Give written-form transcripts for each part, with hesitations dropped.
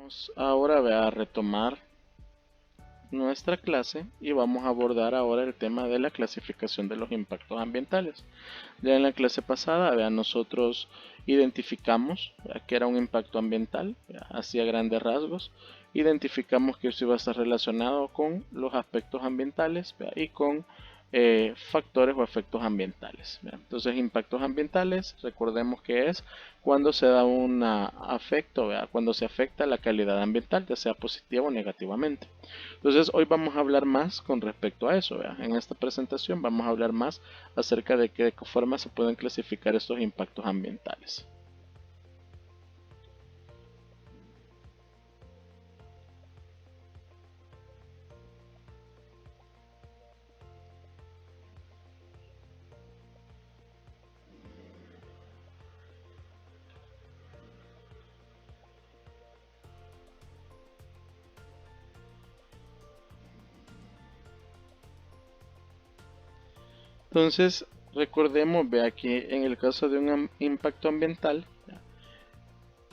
Vamos ahora a retomar nuestra clase y vamos a abordar ahora el tema de la clasificación de los impactos ambientales. Ya en la clase pasada, nosotros identificamos que era un impacto ambiental, así a grandes rasgos. Identificamos que eso iba a estar relacionado con los aspectos ambientales y con factores o efectos ambientales. Entonces, impactos ambientales, recordemos que es cuando se da un afecto, cuando se afecta la calidad ambiental, ya sea positiva o negativamente. Entonces, hoy vamos a hablar más con respecto a eso. En esta presentación vamos a hablar más acerca de qué forma se pueden clasificar estos impactos ambientales. Entonces, recordemos, que en el caso de un impacto ambiental,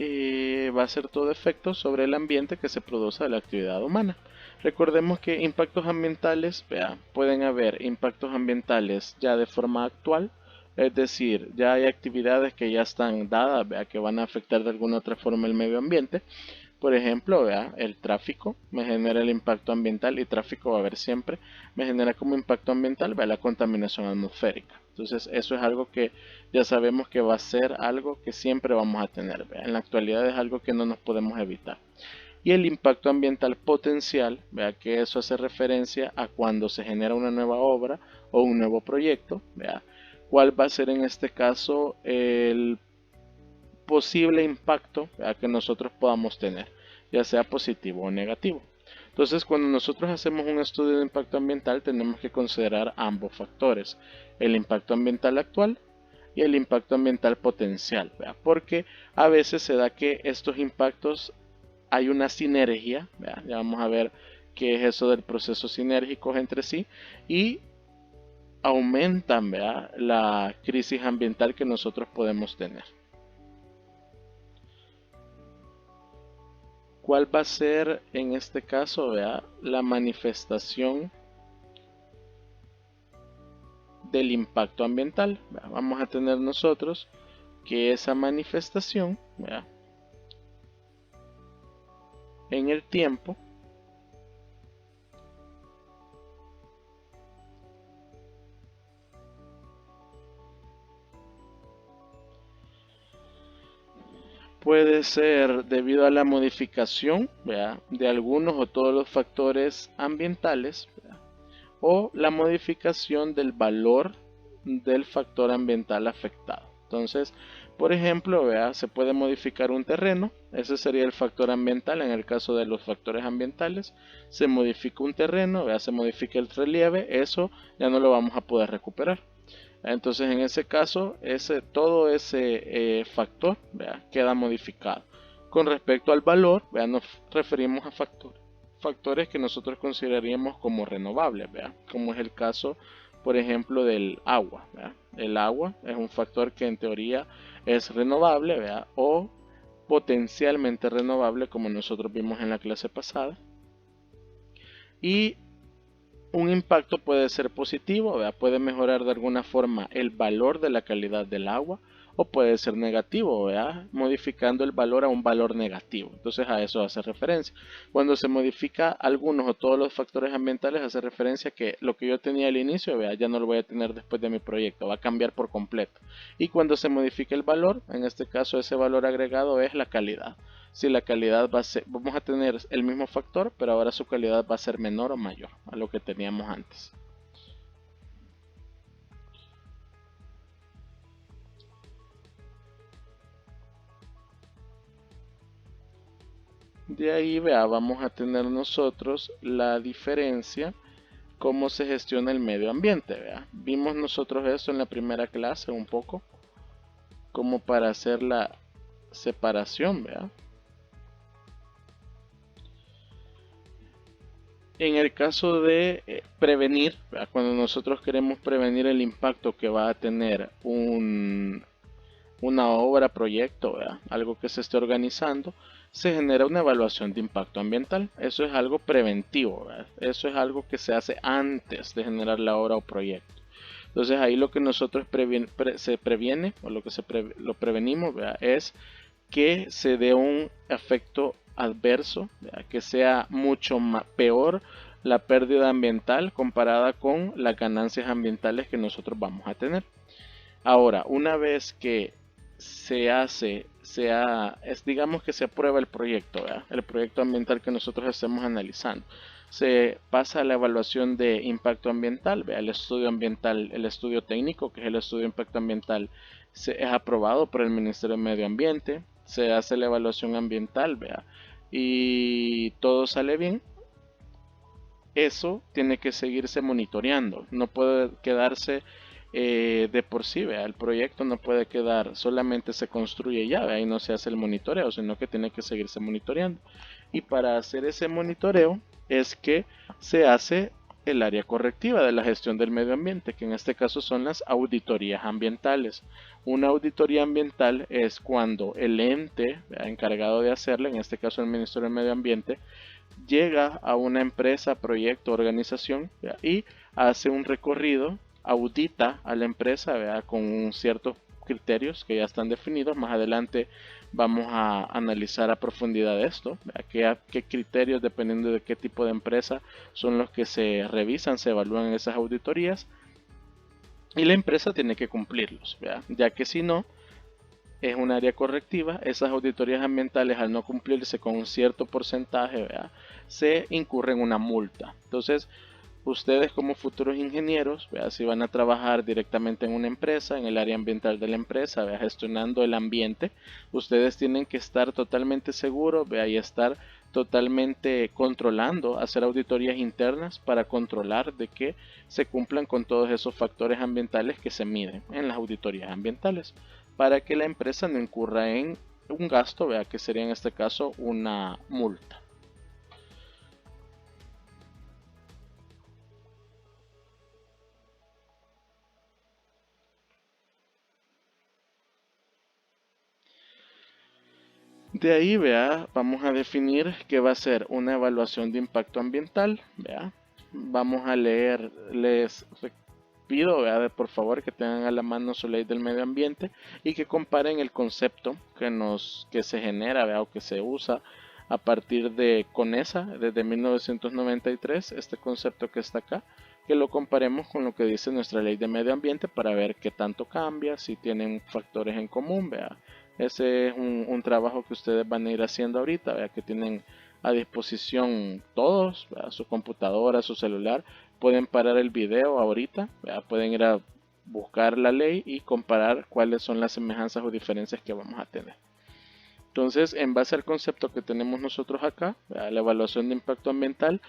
va a ser todo efecto sobre el ambiente que se produce de la actividad humana. Recordemos que impactos ambientales, pueden haber impactos ambientales ya de forma actual, es decir, ya hay actividades que ya están dadas, que van a afectar de alguna otra forma el medio ambiente. Por ejemplo, el tráfico me genera el impacto ambiental, y tráfico va a haber siempre, me genera como impacto ambiental, la contaminación atmosférica. Entonces, eso es algo que ya sabemos que va a ser algo que siempre vamos a tener. En la actualidad es algo que no nos podemos evitar. Y el impacto ambiental potencial, que eso hace referencia a cuando se genera una nueva obra o un nuevo proyecto, cuál va a ser en este caso el posible impacto que nosotros podamos tener, ya sea positivo o negativo. Entonces, cuando nosotros hacemos un estudio de impacto ambiental, tenemos que considerar ambos factores, el impacto ambiental actual y el impacto ambiental potencial, porque a veces se da que estos impactos hay una sinergia, ya vamos a ver qué es eso del proceso sinérgico entre sí, y aumentan, la crisis ambiental que nosotros podemos tener. ¿Cuál va a ser en este caso, la manifestación del impacto ambiental? Vamos a tener nosotros que esa manifestación, en el tiempo puede ser debido a la modificación, de algunos o todos los factores ambientales, o la modificación del valor del factor ambiental afectado. Entonces, por ejemplo, se puede modificar un terreno, ese sería el factor ambiental. En el caso de los factores ambientales, se modifica un terreno, se modifica el relieve, eso ya no lo vamos a poder recuperar. Entonces, en ese caso, todo ese factor, queda modificado. Con respecto al valor, nos referimos a factores que nosotros consideraríamos como renovables, como es el caso, por ejemplo, del agua. El agua es un factor que en teoría es renovable, o potencialmente renovable, como nosotros vimos en la clase pasada. Y un impacto puede ser positivo, puede mejorar de alguna forma el valor de la calidad del agua, o puede ser negativo, modificando el valor a un valor negativo. Entonces, a eso hace referencia. Cuando se modifica algunos o todos los factores ambientales, hace referencia a que lo que yo tenía al inicio, ya no lo voy a tener después de mi proyecto, va a cambiar por completo. Y cuando se modifica el valor, en este caso ese valor agregado es la calidad. Si la calidad va a ser, vamos a tener el mismo factor, pero ahora su calidad va a ser menor o mayor a lo que teníamos antes. De ahí, vamos a tener nosotros la diferencia, cómo se gestiona el medio ambiente. Vimos nosotros eso en la primera clase un poco, como para hacer la separación. En el caso de prevenir, cuando nosotros queremos prevenir el impacto que va a tener un una obra, proyecto, ¿verdad? Algo que se esté organizando, se genera una evaluación de impacto ambiental. Eso es algo preventivo, ¿verdad? Eso es algo que se hace antes de generar la obra o proyecto. Entonces ahí lo que nosotros se previene o lo que lo prevenimos, ¿verdad? Es que se dé un efecto adverso, ¿verdad? Que sea mucho peor la pérdida ambiental comparada con las ganancias ambientales que nosotros vamos a tener. Ahora, una vez que digamos que se aprueba el proyecto, ¿verdad? El proyecto ambiental que nosotros estemos analizando, se pasa a la evaluación de impacto ambiental, ¿verdad? El estudio ambiental, el estudio técnico, que es el estudio de impacto ambiental, es aprobado por el Ministerio de Medio Ambiente, se hace la evaluación ambiental, ¿verdad? Y todo sale bien. Eso tiene que seguirse monitoreando, no puede quedarse de por sí, ¿vea? El proyecto no puede quedar, solamente se construye ya, ¿vea? Y no se hace el monitoreo, sino que tiene que seguirse monitoreando. Y para hacer ese monitoreo es que se hace el área correctiva de la gestión del medio ambiente, que en este caso son las auditorías ambientales. Una auditoría ambiental es cuando el ente, ¿vea?, encargado de hacerla, en este caso el Ministerio del Medio Ambiente, llega a una empresa, proyecto, organización, ¿vea?, y hace un recorrido, audita a la empresa, ¿vea?, con ciertos criterios que ya están definidos. Más adelante vamos a analizar a profundidad esto, qué criterios, dependiendo de qué tipo de empresa, son los que se revisan, se evalúan en esas auditorías, y la empresa tiene que cumplirlos, ¿vea?, ya que si no, es un área correctiva. Esas auditorías ambientales, al no cumplirse con un cierto porcentaje, ¿verdad?, se incurre en una multa. Entonces, ustedes como futuros ingenieros, ¿verdad?, si van a trabajar directamente en una empresa, en el área ambiental de la empresa, ¿verdad?, gestionando el ambiente, ustedes tienen que estar totalmente seguros, ¿verdad?, y estar totalmente controlando, hacer auditorías internas para controlar de que se cumplan con todos esos factores ambientales que se miden en las auditorías ambientales, para que la empresa no incurra en un gasto, ¿verdad?, que sería en este caso una multa. De ahí, vea, vamos a definir qué va a ser una evaluación de impacto ambiental, vea. Vamos a leer, les pido, vea, por favor, que tengan a la mano su ley del medio ambiente y que comparen el concepto que se genera, vea, o que se usa a partir de CONESA desde 1993, este concepto que está acá, que lo comparemos con lo que dice nuestra ley de medio ambiente para ver qué tanto cambia, si tienen factores en común, vea. Ese es un trabajo que ustedes van a ir haciendo ahorita, ¿verdad?, que tienen a disposición todos, ¿verdad?, su computadora, su celular. Pueden parar el video ahorita, ¿verdad?, pueden ir a buscar la ley y comparar cuáles son las semejanzas o diferencias que vamos a tener. Entonces, en base al concepto que tenemos nosotros acá, ¿verdad?, la evaluación de impacto ambiental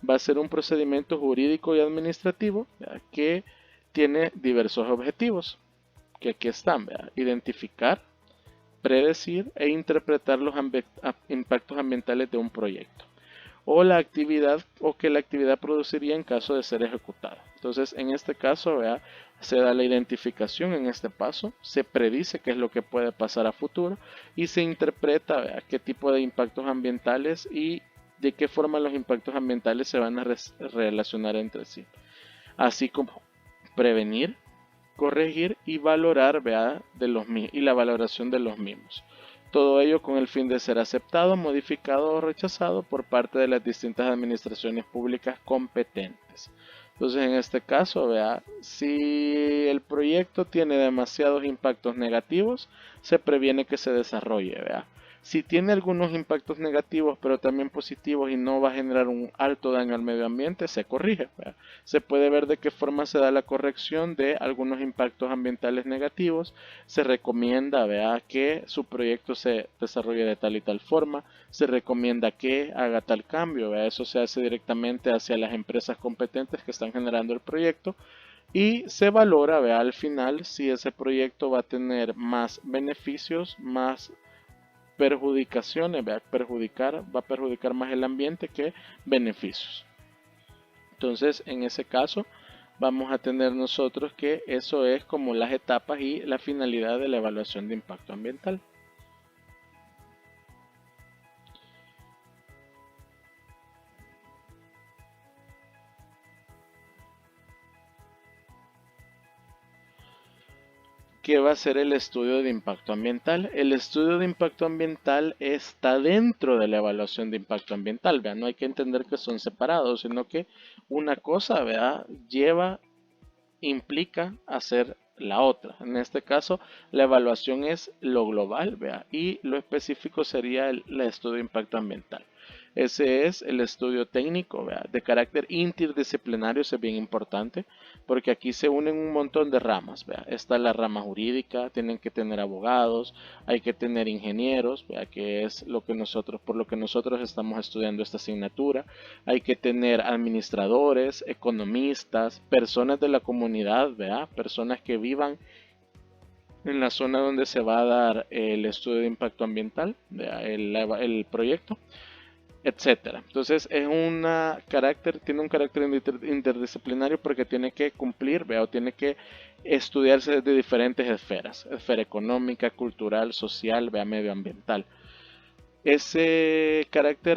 va a ser un procedimiento jurídico y administrativo, ¿verdad?, que tiene diversos objetivos, que aquí están, ¿verdad?: identificar, predecir e interpretar los impactos ambientales de un proyecto o la actividad o que la actividad produciría en caso de ser ejecutada. Entonces, en este caso, vea, se da la identificación en este paso, se predice qué es lo que puede pasar a futuro y se interpreta, vea, qué tipo de impactos ambientales y de qué forma los impactos ambientales se van a relacionar entre sí, así como prevenir, corregir y valorar, ¿vea?, y la valoración de los mismos. Todo ello con el fin de ser aceptado, modificado o rechazado por parte de las distintas administraciones públicas competentes. Entonces, en este caso, vea, si el proyecto tiene demasiados impactos negativos, se previene que se desarrolle, vea. Si tiene algunos impactos negativos, pero también positivos y no va a generar un alto daño al medio ambiente, se corrige, vea. Se puede ver de qué forma se da la corrección de algunos impactos ambientales negativos. Se recomienda, vea, que su proyecto se desarrolle de tal y tal forma. Se recomienda que haga tal cambio, vea. Eso se hace directamente hacia las empresas competentes que están generando el proyecto. Y se valora, vea, al final si ese proyecto va a tener más beneficios, más perjudicaciones, vea, va a perjudicar más el ambiente que beneficios. Entonces, en ese caso, vamos a tener nosotros que eso es como las etapas y la finalidad de la evaluación de impacto ambiental. ¿Qué va a ser el estudio de impacto ambiental? El estudio de impacto ambiental está dentro de la evaluación de impacto ambiental, ¿vea? No hay que entender que son separados, sino que una cosa, ¿vea? Implica hacer la otra. En este caso, la evaluación es lo global, ¿vea? Y lo específico sería el estudio de impacto ambiental. Ese es el estudio técnico, ¿vea? De carácter interdisciplinario, es bien importante, porque aquí se unen un montón de ramas, ¿vea? Está la rama jurídica, tienen que tener abogados, hay que tener ingenieros, ¿vea? Que es lo que nosotros, por lo que nosotros estamos estudiando esta asignatura. Hay que tener administradores, economistas, personas de la comunidad, ¿vea? Personas que vivan en la zona donde se va a dar el estudio de impacto ambiental, ¿vea? El proyecto, etcétera. Entonces tiene un carácter interdisciplinario porque tiene que cumplir, ¿vea? O tiene que estudiarse desde diferentes esferas: esfera económica, cultural, social, ¿vea? Medioambiental. Ese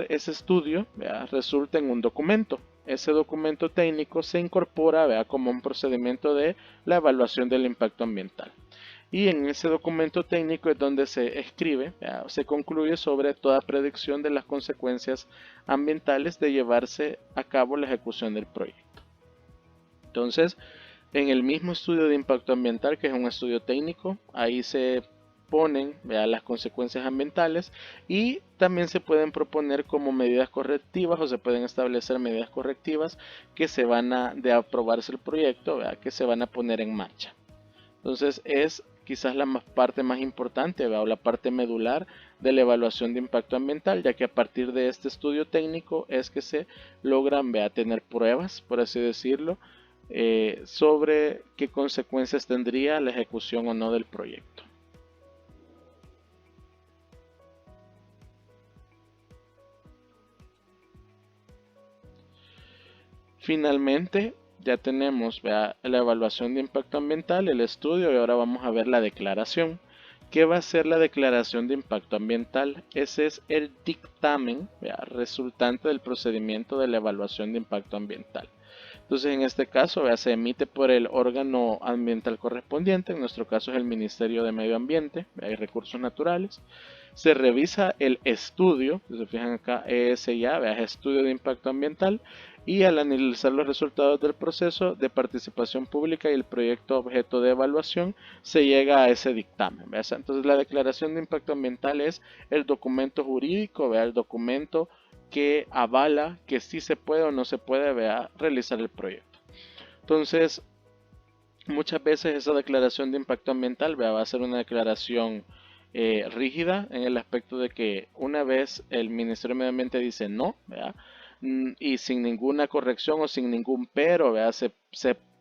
estudio, ¿vea? Resulta en un documento. Ese documento técnico se incorpora, ¿vea? Como un procedimiento de la evaluación del impacto ambiental. Y en ese documento técnico es donde se escribe, ¿vea? Se concluye sobre toda predicción de las consecuencias ambientales de llevarse a cabo la ejecución del proyecto. Entonces, en el mismo estudio de impacto ambiental, que es un estudio técnico, ahí se ponen, vea, las consecuencias ambientales, y también se pueden proponer como medidas correctivas, o se pueden establecer medidas correctivas que se van de aprobarse el proyecto, vea, que se van a poner en marcha. Entonces es quizás la parte más importante, ¿vea? O la parte medular de la evaluación de impacto ambiental, ya que a partir de este estudio técnico es que se logran, ¿vea?, tener pruebas, por así decirlo, sobre qué consecuencias tendría la ejecución o no del proyecto. Finalmente, ya tenemos, ¿vea?, la evaluación de impacto ambiental, el estudio, y ahora vamos a ver la declaración. ¿Qué va a ser la declaración de impacto ambiental? Ese es el dictamen, ¿vea?, resultante del procedimiento de la evaluación de impacto ambiental. Entonces, en este caso, ¿vea?, se emite por el órgano ambiental correspondiente, en nuestro caso es el Ministerio de Medio Ambiente, ¿vea?, y Recursos Naturales. Se revisa el estudio, si se fijan acá, ESIA, ¿vea?, estudio de impacto ambiental, y al analizar los resultados del proceso de participación pública y el proyecto objeto de evaluación, se llega a ese dictamen, ¿vea? Entonces, la declaración de impacto ambiental es el documento jurídico, ¿vea?, el documento que avala que sí se puede o no se puede, ¿vea?, realizar el proyecto. Entonces, muchas veces esa declaración de impacto ambiental, ¿vea?, va a ser una declaración rígida, en el aspecto de que una vez el Ministerio de Medio Ambiente dice no, ¿vea?, y sin ninguna corrección o sin ningún pero, ¿vea?, se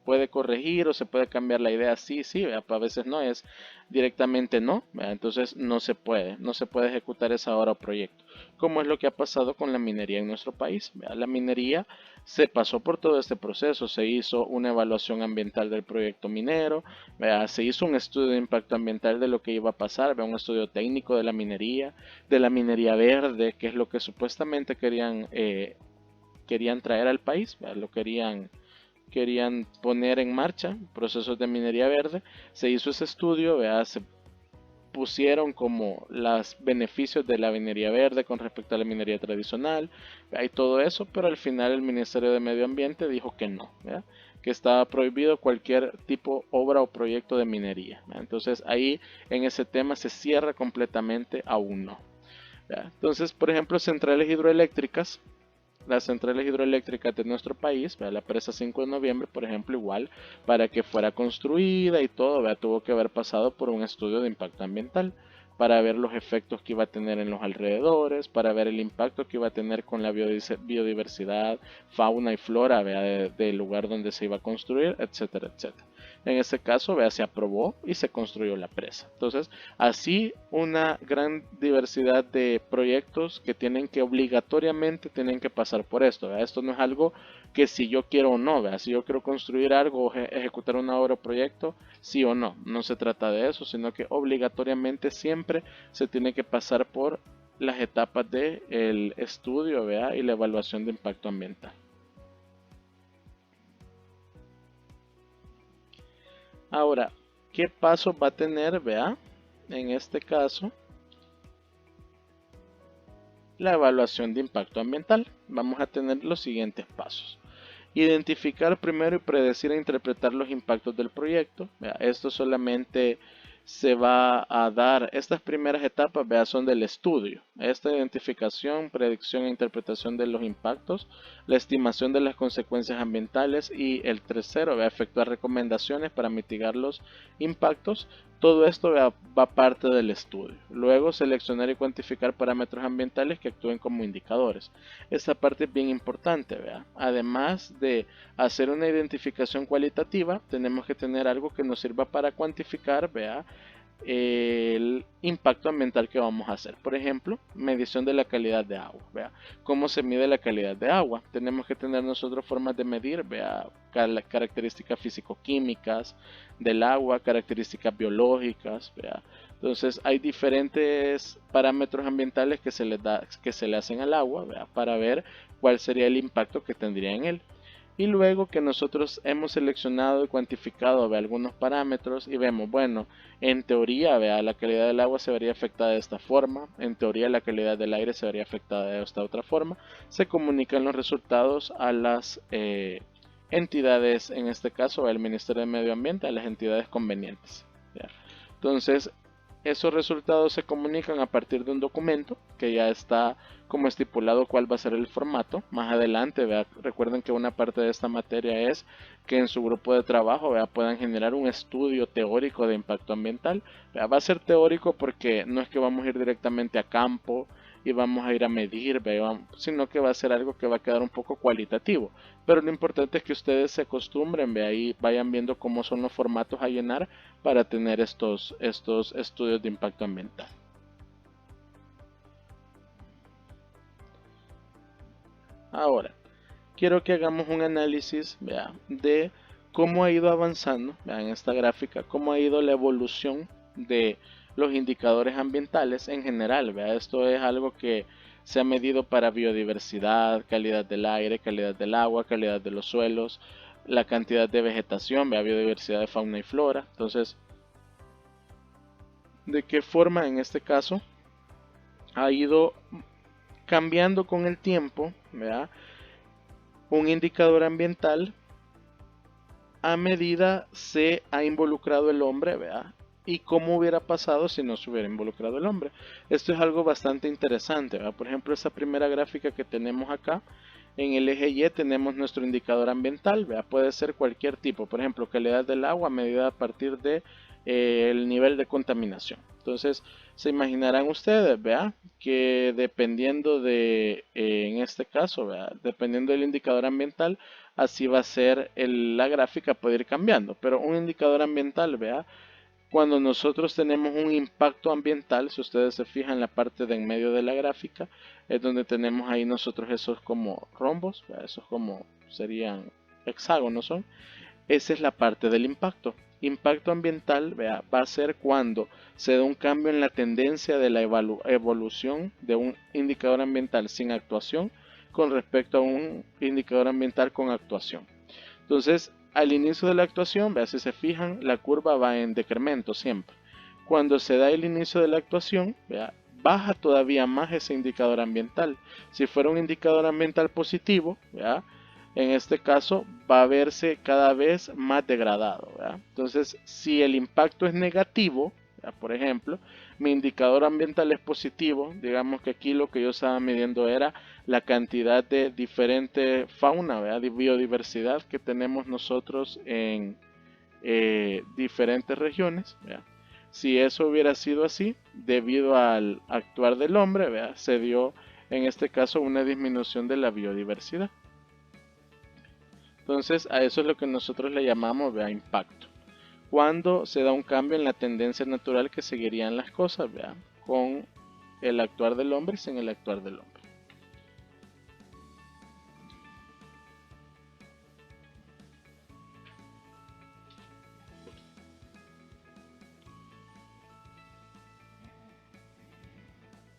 puede corregir o se puede cambiar la idea, sí, sí, ¿vea?, a veces no es directamente no, ¿vea?, entonces no se puede ejecutar esa obra o proyecto, como es lo que ha pasado con la minería en nuestro país, ¿vea? La minería se pasó por todo este proceso, se hizo una evaluación ambiental del proyecto minero, ¿vea?, se hizo un estudio de impacto ambiental de lo que iba a pasar, ¿vea?, un estudio técnico de la minería verde, que es lo que supuestamente querían traer al país, ¿vea?, querían poner en marcha procesos de minería verde. Se hizo ese estudio, ¿vea?, se pusieron como los beneficios de la minería verde con respecto a la minería tradicional, hay todo eso, pero al final el Ministerio de Medio Ambiente dijo que no, ¿verdad?, que estaba prohibido cualquier tipo, obra o proyecto de minería, ¿verdad? Entonces ahí en ese tema se cierra completamente, aún no, ¿verdad? Entonces, por ejemplo, las centrales hidroeléctricas de nuestro país, ¿verdad?, la presa 5 de noviembre, por ejemplo, igual, para que fuera construida y todo, ¿verdad?, tuvo que haber pasado por un estudio de impacto ambiental, para ver los efectos que iba a tener en los alrededores, para ver el impacto que iba a tener con la biodiversidad, fauna y flora, ¿verdad?, del lugar donde se iba a construir, etcétera, etcétera. En este caso, vea, se aprobó y se construyó la presa. Entonces, así una gran diversidad de proyectos que tienen que obligatoriamente tienen que pasar por esto, ¿vea? Esto no es algo que si yo quiero o no, ¿vea? Si yo quiero construir algo o ejecutar una obra o proyecto, sí o no. No se trata de eso, sino que obligatoriamente siempre se tiene que pasar por las etapas del estudio, ¿vea? Y la evaluación de impacto ambiental. Ahora, ¿qué pasos va a tener, vea? En este caso, la evaluación de impacto ambiental. Vamos a tener los siguientes pasos. Identificar primero y predecir e interpretar los impactos del proyecto. Vea, esto solamente se va a dar, estas primeras etapas, vea, son del estudio. Esta identificación, predicción e interpretación de los impactos, la estimación de las consecuencias ambientales y el tercero, vea, efectuar recomendaciones para mitigar los impactos. Todo esto va parte del estudio. Luego, seleccionar y cuantificar parámetros ambientales que actúen como indicadores. Esta parte es bien importante, ¿vea? Además de hacer una identificación cualitativa, tenemos que tener algo que nos sirva para cuantificar, ¿vea? El impacto ambiental que vamos a hacer. Por ejemplo, medición de la calidad de agua. ¿Vea? ¿Cómo se mide la calidad de agua? Tenemos que tener nosotros formas de medir, ¿vea? Características físico-químicas del agua, características biológicas. ¿Vea? Entonces hay diferentes parámetros ambientales que se le hacen al agua, ¿vea? Para ver cuál sería el impacto que tendría en él. Y luego que nosotros hemos seleccionado y cuantificado, ¿vea? Algunos parámetros y vemos, bueno, en teoría, ¿vea? La calidad del agua se vería afectada de esta forma, en teoría la calidad del aire se vería afectada de esta otra forma, se comunican los resultados a las entidades, en este caso al Ministerio de Medio Ambiente, a las entidades convenientes. ¿Vea? Entonces, esos resultados se comunican a partir de un documento que ya está como estipulado cuál va a ser el formato. Más adelante, ¿vea? Recuerden que una parte de esta materia es que en su grupo de trabajo, ¿vea? Puedan generar un estudio teórico de impacto ambiental. ¿Vea? Va a ser teórico porque no es que vamos a ir directamente a campo y vamos a ir a medir, ¿vea? Sino que va a ser algo que va a quedar un poco cualitativo. Pero lo importante es que ustedes se acostumbren, ¿vea? Y vayan viendo cómo son los formatos a llenar para tener estos estudios de impacto ambiental. Ahora, quiero que hagamos un análisis, vea, de cómo ha ido avanzando, vea, en esta gráfica, cómo ha ido la evolución de los indicadores ambientales en general. Vea, esto es algo que se ha medido para biodiversidad, calidad del aire, calidad del agua, calidad de los suelos, la cantidad de vegetación, vea, biodiversidad de fauna y flora. Entonces, ¿de qué forma en este caso ha ido cambiando con el tiempo, ¿verdad? Un indicador ambiental a medida se ha involucrado el hombre, ¿verdad? Y cómo hubiera pasado si no se hubiera involucrado el hombre. Esto es algo bastante interesante, ¿verdad? Por ejemplo, esa primera gráfica que tenemos acá, en el eje Y tenemos nuestro indicador ambiental, ¿verdad? Puede ser cualquier tipo, por ejemplo, calidad del agua medida a partir de el nivel de contaminación. Entonces, se imaginarán ustedes, ¿verdad? Que dependiendo de, en este caso, ¿verdad? Dependiendo del indicador ambiental, así va a ser la gráfica, puede ir cambiando. Pero un indicador ambiental, ¿verdad? Cuando nosotros tenemos un impacto ambiental, si ustedes se fijan en la parte de en medio de la gráfica, es donde tenemos ahí nosotros esos como rombos, ¿verdad? Esos como serían hexágonos son. Esa es la parte del impacto. Impacto ambiental, vea, va a ser cuando se da un cambio en la tendencia de la evolución de un indicador ambiental sin actuación con respecto a un indicador ambiental con actuación. Entonces, al inicio de la actuación, vea, si se fijan, la curva va en decremento siempre. Cuando se da el inicio de la actuación, vea, baja todavía más ese indicador ambiental. Si fuera un indicador ambiental positivo, vea, en este caso va a verse cada vez más degradado, ¿verdad? Entonces, si el impacto es negativo, ¿verdad? Por ejemplo, mi indicador ambiental es positivo, digamos que aquí lo que yo estaba midiendo era la cantidad de diferente fauna, ¿verdad? De biodiversidad que tenemos nosotros en diferentes regiones, ¿verdad? Si eso hubiera sido así, debido al actuar del hombre, ¿verdad? Se dio en este caso una disminución de la biodiversidad. Entonces a eso es lo que nosotros le llamamos, vea, impacto. cuando se da un cambio en la tendencia natural que seguirían las cosas, ¿vea? Con el actuar del hombre y sin el actuar del hombre.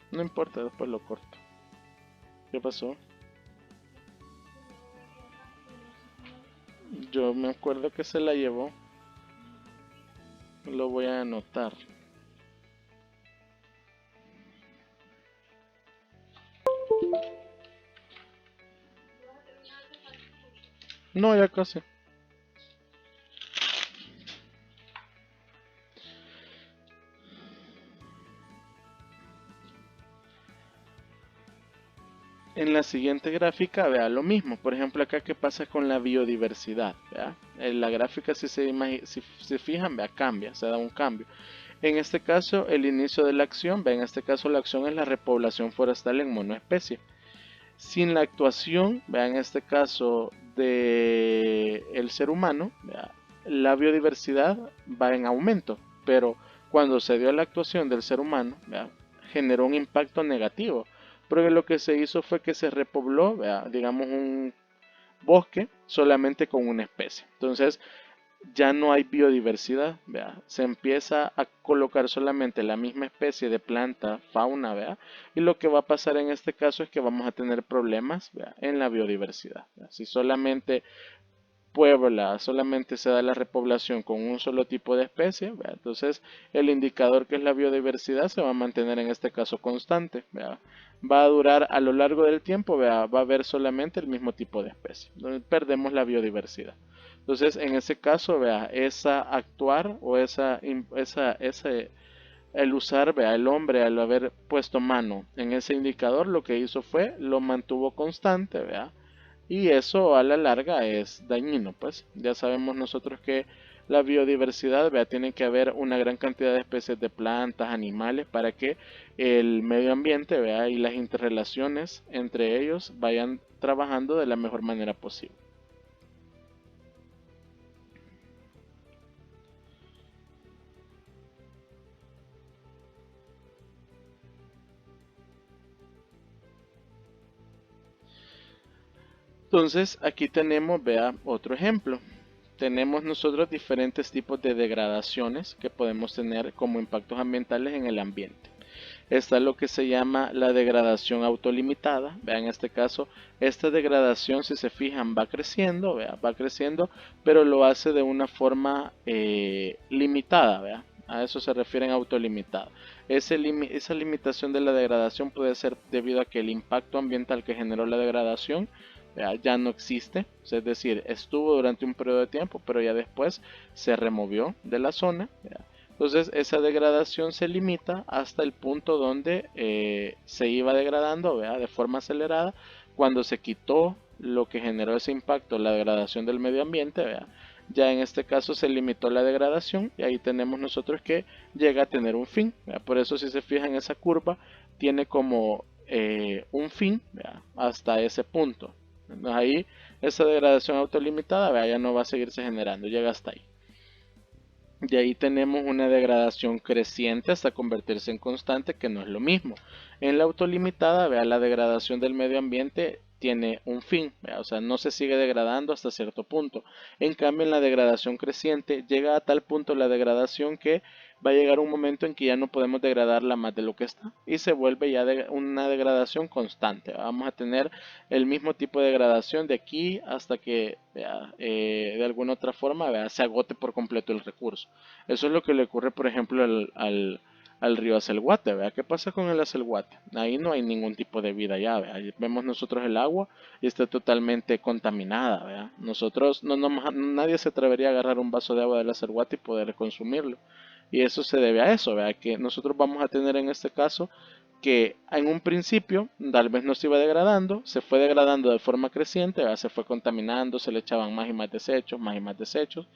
No importa, después lo corto. ¿Qué pasó? Yo me acuerdo que se la llevó. Lo voy a anotar. No, ya casi. En la siguiente gráfica, vea lo mismo. Por ejemplo, acá qué pasa con la biodiversidad. ¿Vea? En la gráfica, si se fijan, vea, cambia, se da un cambio. En este caso, el inicio de la acción, vea, en este caso la acción es la repoblación forestal en monoespecie. Sin la actuación, vea, en este caso de el ser humano, vea, la biodiversidad va en aumento, pero cuando se dio la actuación del ser humano, vea, generó un impacto negativo, porque lo que se hizo fue que se repobló, vea, digamos, un bosque solamente con una especie. Entonces, ya no hay biodiversidad, ¿vea? Se empieza a colocar solamente la misma especie de planta, fauna, ¿vea? Y lo que va a pasar en este caso es que vamos a tener problemas, ¿vea? En la biodiversidad, ¿vea? Si solamente solamente se da la repoblación con un solo tipo de especie, ¿vea? Entonces el indicador que es la biodiversidad se va a mantener en este caso constante, ¿vea? Va a durar a lo largo del tiempo, ¿vea? Va a haber solamente el mismo tipo de especie, donde perdemos la biodiversidad. Entonces en ese caso, vea, esa actuar o el usar, vea, el hombre al haber puesto mano en ese indicador, lo que hizo fue lo mantuvo constante, vea, y eso a la larga es dañino, pues ya sabemos nosotros que la biodiversidad, vea, tiene que haber una gran cantidad de especies de plantas, animales, para que el medio ambiente, vea, y las interrelaciones entre ellos vayan trabajando de la mejor manera posible. Entonces aquí tenemos, vea, otro ejemplo. Tenemos nosotros diferentes tipos de degradaciones que podemos tener como impactos ambientales en el ambiente. Está lo que se llama la degradación autolimitada. Vean, en este caso, esta degradación, si se fijan, va creciendo, vea, va creciendo, pero lo hace de una forma limitada, vea. A eso se refieren autolimitada. Esa limitación de la degradación puede ser debido a que el impacto ambiental que generó la degradación, vea, ya no existe. Es decir, estuvo durante un periodo de tiempo, pero ya después se removió de la zona. Vea. Entonces esa degradación se limita hasta el punto donde se iba degradando, ¿vea? De forma acelerada. Cuando se quitó lo que generó ese impacto, la degradación del medio ambiente, ¿vea? Ya en este caso se limitó la degradación y ahí tenemos nosotros que llega a tener un fin, ¿vea? Por eso si se fijan esa curva tiene como un fin, ¿vea? Hasta ese punto. Entonces, ahí esa degradación autolimitada, ¿vea? Ya no va a seguirse generando, llega hasta ahí. De ahí tenemos una degradación creciente hasta convertirse en constante, que no es lo mismo. En la autolimitada, vea, la degradación del medio ambiente tiene un fin, vea, o sea, no se sigue degradando hasta cierto punto. En cambio, en la degradación creciente llega a tal punto la degradación que va a llegar un momento en que ya no podemos degradarla más de lo que está y se vuelve ya una degradación constante. Vamos a tener el mismo tipo de degradación de aquí hasta que vea, de alguna otra forma vea, se agote por completo el recurso. Eso es lo que le ocurre, por ejemplo, al río Acelguate. ¿Vea? ¿Qué pasa con el Acelguate? Ahí no hay ningún tipo de vida ya. ¿Vea? Ahí vemos nosotros el agua y está totalmente contaminada. ¿Vea? Nosotros, nadie se atrevería a agarrar un vaso de agua del Acelguate y poder consumirlo. Y eso se debe a eso, ¿vea? Que nosotros vamos a tener en este caso que en un principio tal vez no se iba degradando, se fue degradando de forma creciente, ¿verdad? Se fue contaminando, se le echaban más y más desechos,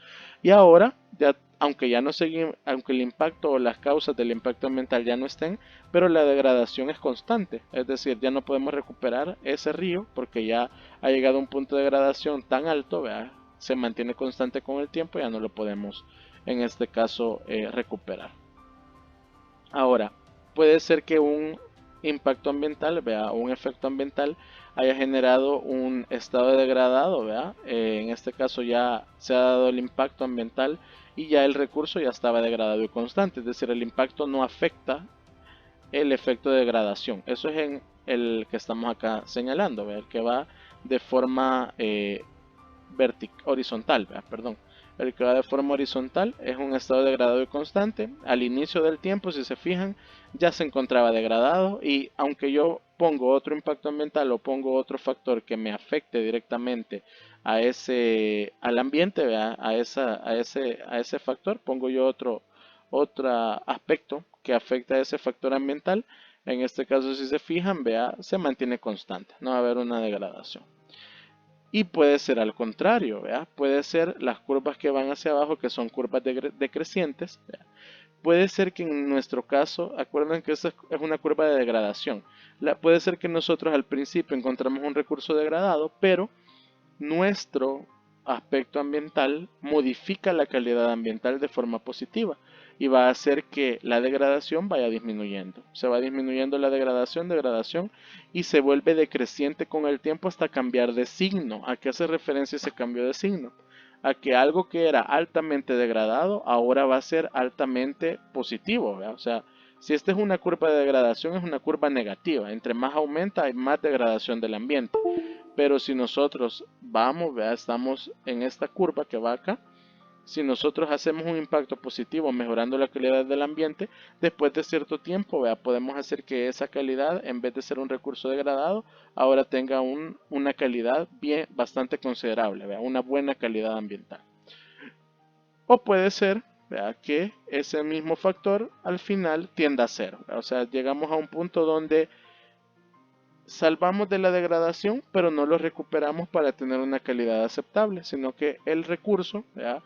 y ahora, ya, aunque ya no seguimos, aunque el impacto o las causas del impacto ambiental ya no estén, pero la degradación es constante, es decir, ya no podemos recuperar ese río porque ya ha llegado a un punto de degradación tan alto, ¿verdad? Se mantiene constante con el tiempo, ya no lo podemos en este caso recuperar. Ahora, puede ser que un impacto ambiental, vea, un efecto ambiental haya generado un estado degradado, vea. En este caso ya se ha dado el impacto ambiental y ya el recurso ya estaba degradado y constante, es decir, el impacto no afecta el efecto de degradación. Eso es en el que estamos acá señalando, ¿vea? El que va de forma horizontal, ¿vea? Perdón. El que va de forma horizontal es un estado degradado y constante. Al inicio del tiempo, si se fijan, ya se encontraba degradado y aunque yo pongo otro impacto ambiental o pongo otro factor que me afecte directamente al ambiente, ¿vea? A ese factor, pongo yo otro aspecto que afecta a ese factor ambiental. En este caso, si se fijan, vea, se mantiene constante, no va a haber una degradación. Y puede ser al contrario, ¿vea? Puede ser las curvas que van hacia abajo, que son curvas decrecientes. ¿Vea? Puede ser que en nuestro caso, acuerden que esta es una curva de degradación. Puede ser que nosotros al principio encontramos un recurso degradado, pero nuestro aspecto ambiental modifica la calidad ambiental de forma positiva y va a hacer que la degradación vaya disminuyendo. Se va disminuyendo la degradación y se vuelve decreciente con el tiempo hasta cambiar de signo. ¿A qué hace referencia ese cambio de signo? A que algo que era altamente degradado ahora va a ser altamente positivo, ¿verdad? O sea, si esta es una curva de degradación, es una curva negativa. Entre más aumenta, hay más degradación del ambiente. Pero si nosotros vamos, ¿verdad? Estamos en esta curva que va acá. Si nosotros hacemos un impacto positivo mejorando la calidad del ambiente, después de cierto tiempo, ¿verdad? Podemos hacer que esa calidad, en vez de ser un recurso degradado, ahora tenga una calidad bastante considerable, ¿verdad? Una buena calidad ambiental. O puede ser, ¿verdad?, que ese mismo factor al final tienda a cero, ¿verdad? O sea, llegamos a un punto donde salvamos de la degradación, pero no lo recuperamos para tener una calidad aceptable, sino que el recurso, ¿verdad?,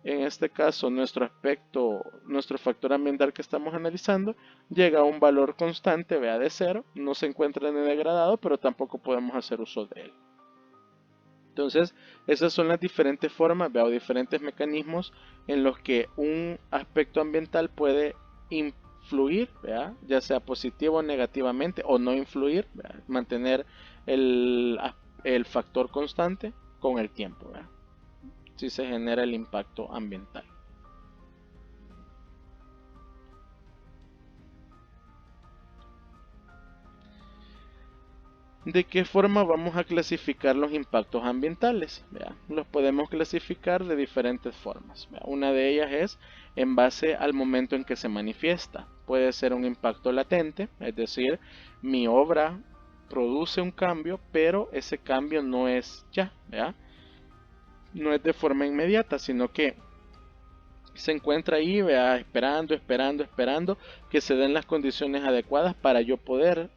en este caso nuestro factor ambiental que estamos analizando, llega a un valor constante, vea, de cero, no se encuentra en el degradado, pero tampoco podemos hacer uso de él. Entonces, esas son las diferentes formas, vea, o diferentes mecanismos en los que un aspecto ambiental puede influir, ¿vea?, ya sea positivo o negativamente, o no influir, ¿vea?, mantener el factor constante con el tiempo, ¿vea?, si se genera el impacto ambiental. ¿De qué forma vamos a clasificar los impactos ambientales? ¿Vea? Los podemos clasificar de diferentes formas. ¿Vea? Una de ellas es en base al momento en que se manifiesta. Puede ser un impacto latente, es decir, mi obra produce un cambio, pero ese cambio no es ya, ¿vea?, no es de forma inmediata, sino que se encuentra ahí, ¿vea?, esperando que se den las condiciones adecuadas para yo poder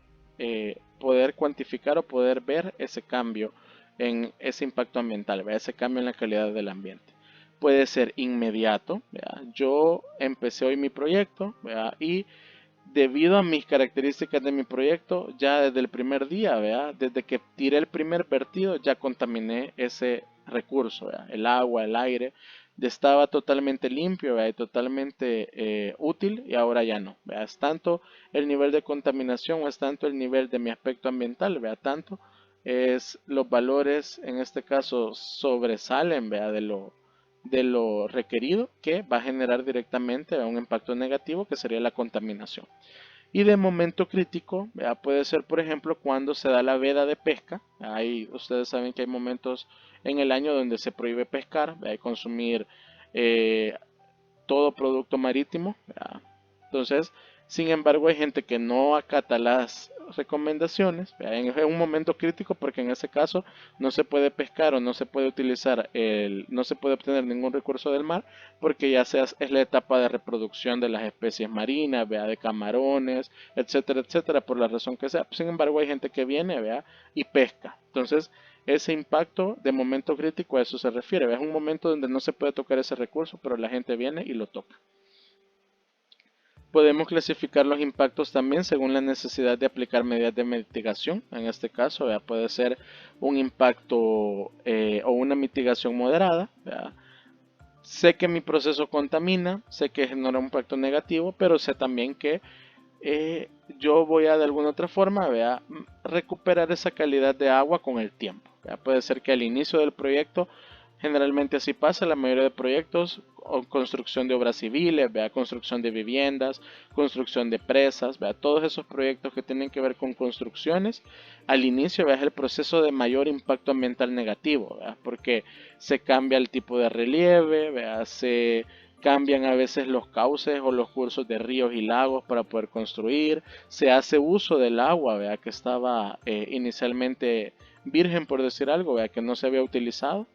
cuantificar o poder ver ese cambio en ese impacto ambiental, ¿vea?, ese cambio en la calidad del ambiente. Puede ser inmediato, ¿vea? Yo empecé hoy mi proyecto, ¿vea?, y debido a mis características de mi proyecto, ya desde el primer día, ¿vea?, desde que tiré el primer vertido, ya contaminé ese recurso, ¿vea?, el agua, el aire, estaba totalmente limpio, ¿vea?, y totalmente útil, y ahora ya no, ¿vea? Es tanto el nivel de contaminación o es tanto el nivel de mi aspecto ambiental, ¿vea?, tanto es los valores, en este caso, sobresalen, ¿vea?, de lo requerido, que va a generar directamente un impacto negativo, que sería la contaminación. Y de momento crítico, ¿vea?, puede ser, por ejemplo, cuando se da la veda de pesca. Ustedes saben que hay momentos en el año donde se prohíbe pescar, ¿vea?, y consumir eh, todo producto marítimo, ¿vea? Entonces, sin embargo, hay gente que no acata las recomendaciones, ¿vea?, en un momento crítico, porque en ese caso no se puede pescar o no se puede no se puede obtener ningún recurso del mar, porque ya es la etapa de reproducción de las especies marinas, ¿vea?, de camarones, etcétera, etcétera, por la razón que sea. Sin embargo, hay gente que viene, ¿vea?, y pesca. Entonces, ese impacto de momento crítico, a eso se refiere, ¿vea?, es un momento donde no se puede tocar ese recurso, pero la gente viene y lo toca. Podemos clasificar los impactos también según la necesidad de aplicar medidas de mitigación. En este caso, ¿vea?, puede ser un impacto o una mitigación moderada, ¿vea?, sé que mi proceso contamina, sé que genera un impacto negativo, pero sé también que yo voy a de alguna otra forma, vea, recuperar esa calidad de agua con el tiempo. ¿Vea? Puede ser que al inicio del proyecto, generalmente así pasa, la mayoría de proyectos, o construcción de obras civiles, vea, construcción de viviendas, construcción de presas, vea, todos esos proyectos que tienen que ver con construcciones, al inicio vea, es el proceso de mayor impacto ambiental negativo, vea, porque se cambia el tipo de relieve, vea, se cambian a veces los cauces o los cursos de ríos y lagos para poder construir, se hace uso del agua, vea, que estaba inicialmente virgen por decir algo, vea, que no se había utilizado,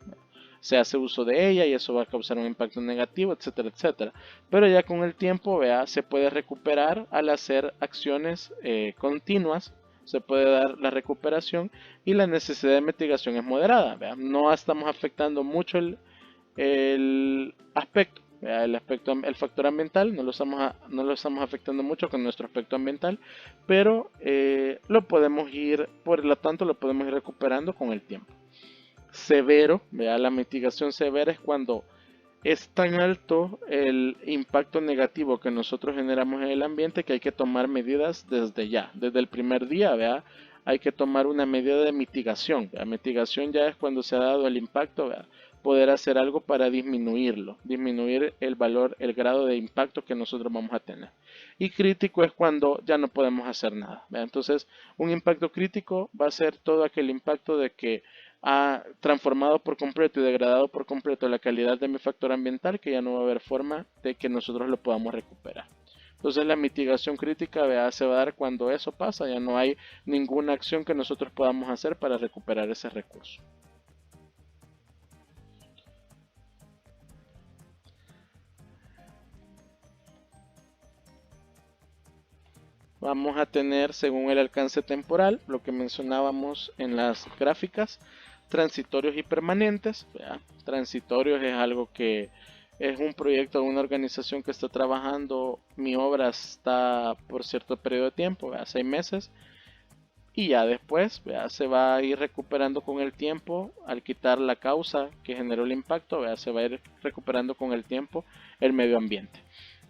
se hace uso de ella y eso va a causar un impacto negativo, etcétera, etcétera. Pero ya con el tiempo, vea, se puede recuperar al hacer acciones continuas, se puede dar la recuperación y la necesidad de mitigación es moderada, vea. No estamos afectando mucho el aspecto. El aspecto, el factor ambiental no lo estamos afectando mucho con nuestro aspecto ambiental, pero lo podemos ir, por lo tanto, lo podemos ir recuperando con el tiempo. Severo, vea, la mitigación severa es cuando es tan alto el impacto negativo que nosotros generamos en el ambiente que hay que tomar medidas desde ya, desde el primer día, vea, hay que tomar una medida de mitigación. La mitigación ya es cuando se ha dado el impacto, vea, poder hacer algo para disminuirlo, disminuir el valor, el grado de impacto que nosotros vamos a tener. Y crítico es cuando ya no podemos hacer nada, vea. Entonces, un impacto crítico va a ser todo aquel impacto de que ha transformado por completo y degradado por completo la calidad de mi factor ambiental, que ya no va a haber forma de que nosotros lo podamos recuperar. Entonces la mitigación crítica, vea, se va a dar cuando eso pasa, ya no hay ninguna acción que nosotros podamos hacer para recuperar ese recurso. Vamos a tener, según el alcance temporal, lo que mencionábamos en las gráficas, transitorios y permanentes. ¿Vea? Transitorios es algo que es un proyecto de una organización que está trabajando. Mi obra está por cierto periodo de tiempo, ¿vea? 6 meses. Y ya después, ¿vea? Se va a ir recuperando con el tiempo al quitar la causa que generó el impacto, ¿vea? Se va a ir recuperando con el tiempo el medio ambiente.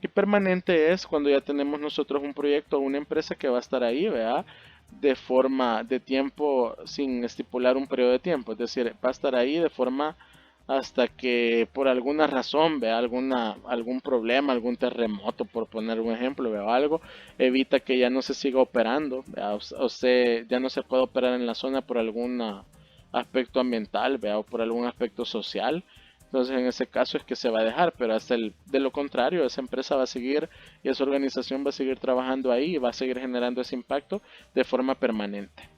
Y permanente es cuando ya tenemos nosotros un proyecto o una empresa que va a estar ahí, ¿vea? De forma de tiempo sin estipular un periodo de tiempo. Es decir, va a estar ahí de forma hasta que por alguna razón, vea algún problema, algún terremoto, por poner un ejemplo, vea algo, evita que ya no se siga operando, vea, o sea, ya no se puede operar en la zona por algún aspecto ambiental, vea, o por algún aspecto social. Entonces en ese caso es que se va a dejar, pero de lo contrario, esa empresa va a seguir y esa organización va a seguir trabajando ahí y va a seguir generando ese impacto de forma permanente.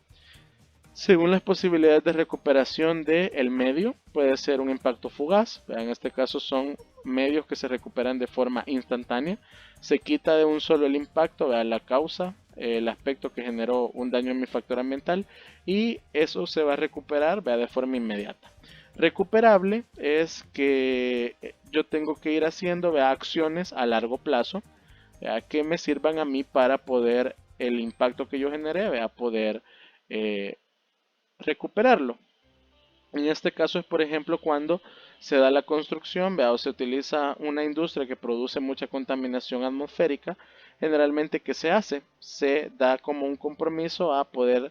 Según las posibilidades de recuperación del medio, puede ser un impacto fugaz. En este caso son medios que se recuperan de forma instantánea. Se quita de un solo el impacto, la causa, el aspecto que generó un daño en mi factor ambiental y eso se va a recuperar de forma inmediata. Recuperable es que yo tengo que ir haciendo acciones a largo plazo que me sirvan a mí para poder el impacto que yo generé, poder eh, recuperarlo. En este caso es, por ejemplo, cuando se da la construcción, o se utiliza una industria que produce mucha contaminación atmosférica. Generalmente, ¿qué se hace? Se da como un compromiso a poder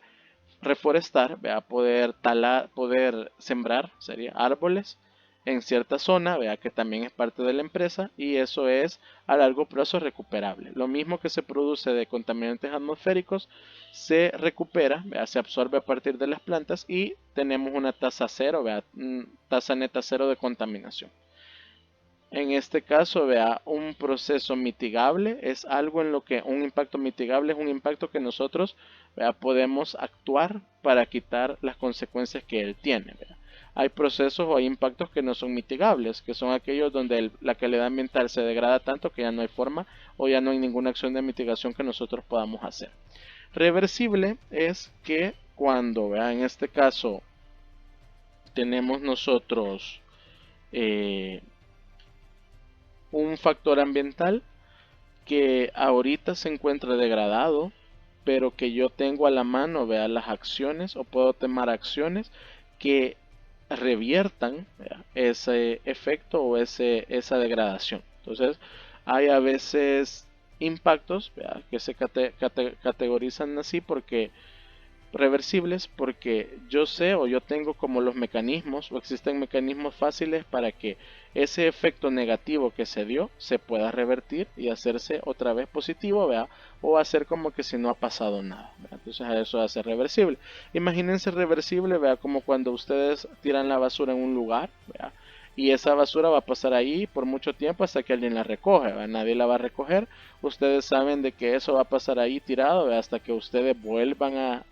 reforestar, a poder talar, poder sembrar, sería árboles en cierta zona, vea que también es parte de la empresa y eso es a largo plazo recuperable. Lo mismo que se produce de contaminantes atmosféricos se recupera, vea, se absorbe a partir de las plantas y tenemos una tasa cero, vea, tasa neta cero de contaminación. En este caso, vea, un proceso mitigable es algo en lo que un impacto mitigable es un impacto que nosotros, vea, podemos actuar para quitar las consecuencias que él tiene. Vea. Hay procesos o hay impactos que no son mitigables, que son aquellos donde la calidad ambiental se degrada tanto que ya no hay forma o ya no hay ninguna acción de mitigación que nosotros podamos hacer. Reversible es que cuando, vea, en este caso, tenemos nosotros un factor ambiental que ahorita se encuentra degradado, pero que yo tengo a la mano, vea las acciones o puedo tomar acciones que reviertan, ¿verdad?, ese efecto o esa degradación. Entonces, hay a veces impactos, ¿verdad?, que se categorizan así porque reversibles, porque yo sé o yo tengo como los mecanismos o existen mecanismos fáciles para que ese efecto negativo que se dio se pueda revertir y hacerse otra vez positivo, ¿vea?, o hacer como que si no ha pasado nada, ¿vea? Entonces a eso hace reversible. Imagínense reversible, vea, como cuando ustedes tiran la basura en un lugar, ¿vea?, y esa basura va a pasar ahí por mucho tiempo hasta que alguien la recoge, ¿vea? Nadie la va a recoger. Ustedes saben de que eso va a pasar ahí tirado, ¿vea?, hasta que ustedes vuelvan a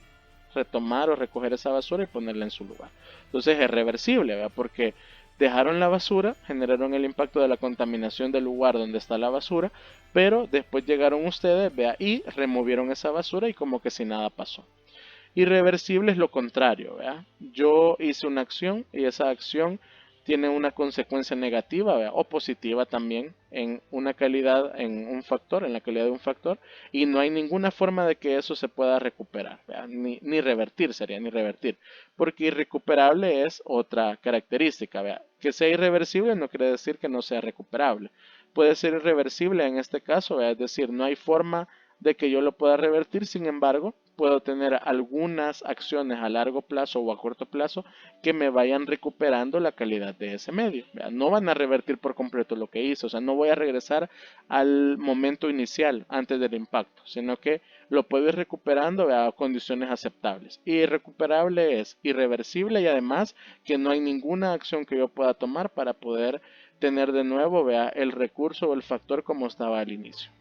retomar o recoger esa basura y ponerla en su lugar. Entonces es reversible, ¿verdad?, porque dejaron la basura, generaron el impacto de la contaminación del lugar donde está la basura, pero después llegaron ustedes, ¿vea?, y removieron esa basura y como que si nada pasó. Irreversible es lo contrario, ¿verdad? Yo hice una acción y esa acción tiene una consecuencia negativa, ¿verdad?, o positiva también en una calidad, en un factor, en la calidad de un factor, y no hay ninguna forma de que eso se pueda recuperar, ¿verdad?, ni revertir, sería ni revertir, porque irrecuperable es otra característica, ¿verdad? Que sea irreversible no quiere decir que no sea recuperable. Puede ser irreversible en este caso, ¿verdad?, es decir, no hay forma de que yo lo pueda revertir, sin embargo, puedo tener algunas acciones a largo plazo o a corto plazo que me vayan recuperando la calidad de ese medio. ¿Verdad? No van a revertir por completo lo que hice, o sea, no voy a regresar al momento inicial antes del impacto, sino que lo puedo ir recuperando, ¿verdad?, a condiciones aceptables. Y irrecuperable es irreversible y además que no hay ninguna acción que yo pueda tomar para poder tener de nuevo, ¿verdad?, el recurso o el factor como estaba al inicio.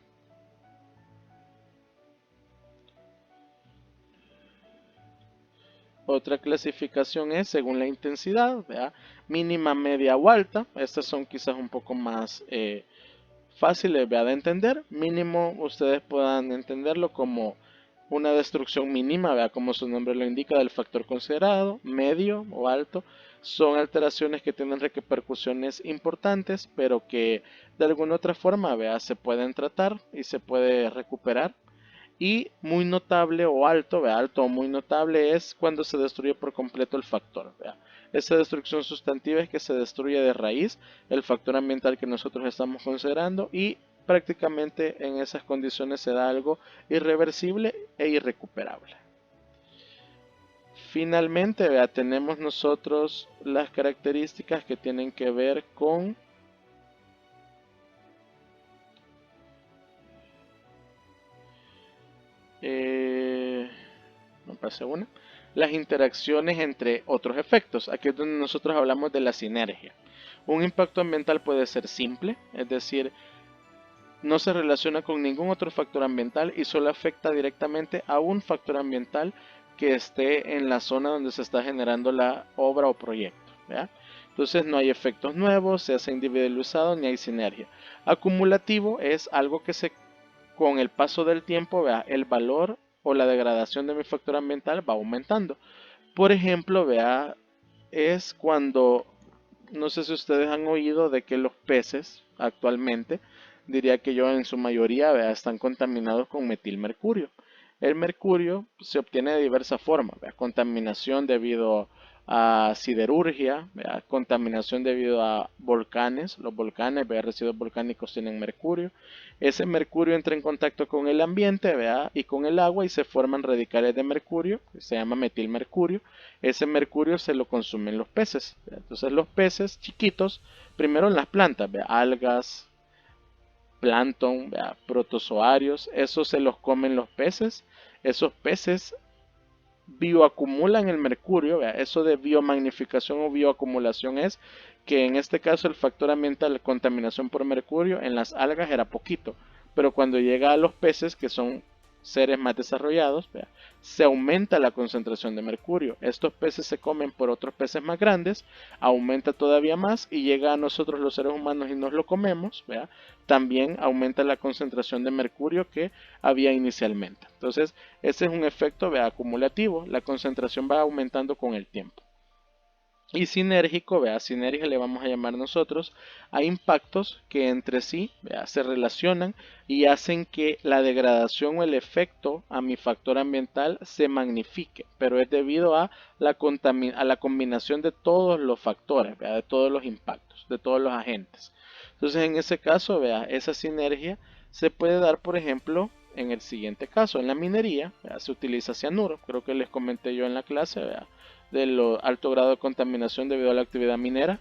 Otra clasificación es según la intensidad, ¿verdad?, mínima, media o alta. Estas son quizás un poco más fáciles, ¿verdad?, de entender. Mínimo, ustedes puedan entenderlo como una destrucción mínima, ¿verdad?, como su nombre lo indica, del factor considerado. Medio o alto son alteraciones que tienen repercusiones importantes, pero que de alguna otra forma, ¿verdad?, se pueden tratar y se puede recuperar. Y muy notable o alto, ¿vea?, alto o muy notable es cuando se destruye por completo el factor, ¿vea? Esa destrucción sustantiva es que se destruye de raíz el factor ambiental que nosotros estamos considerando y prácticamente en esas condiciones se da algo irreversible e irrecuperable. Finalmente, ¿vea?, tenemos nosotros las características que tienen que ver con me pasé una. Las interacciones entre otros efectos. Aquí es donde nosotros hablamos de la sinergia. Un impacto ambiental puede ser simple, es decir, no se relaciona con ningún otro factor ambiental y solo afecta directamente a un factor ambiental que esté en la zona donde se está generando la obra o proyecto, ¿verdad? Entonces no hay efectos nuevos, se hace individualizado, ni hay sinergia. Acumulativo es algo que se, con el paso del tiempo, vea, el valor o la degradación de mi factor ambiental va aumentando. Por ejemplo, vea, es cuando, no sé si ustedes han oído de que los peces actualmente, diría que yo en su mayoría, vea, están contaminados con metilmercurio. El mercurio se obtiene de diversas formas, vea, contaminación debido a siderurgia, vea, contaminación debido a volcanes, los volcanes, vea, residuos volcánicos tienen mercurio. Ese mercurio entra en contacto con el ambiente, vea, y con el agua y se forman radicales de mercurio, que se llama metilmercurio. Ese mercurio se lo consumen los peces. ¿Vea? Entonces los peces chiquitos, primero en las plantas, ¿vea?, algas, plancton, ¿vea?, protozoarios, esos se los comen los peces. Esos peces bioacumulan el mercurio, ¿vea? Eso de biomagnificación o bioacumulación es que en este caso el factor ambiental de contaminación por mercurio en las algas era poquito, pero cuando llega a los peces, que son seres más desarrollados, ¿vea?, se aumenta la concentración de mercurio. Estos peces se comen por otros peces más grandes, aumenta todavía más y llega a nosotros los seres humanos y nos lo comemos, ¿vea?, también aumenta la concentración de mercurio que había inicialmente. Entonces, ese es un efecto, ¿vea?, acumulativo. La concentración va aumentando con el tiempo. Y sinérgico, vea, sinergia le vamos a llamar nosotros a impactos que entre sí, vea, se relacionan y hacen que la degradación o el efecto a mi factor ambiental se magnifique, pero es debido a la combinación de todos los factores, vea, de todos los impactos, de todos los agentes. Entonces, en ese caso, vea, esa sinergia se puede dar, por ejemplo, en el siguiente caso, en la minería, vea, se utiliza cianuro, creo que les comenté yo en la clase, vea, de lo alto grado de contaminación debido a la actividad minera.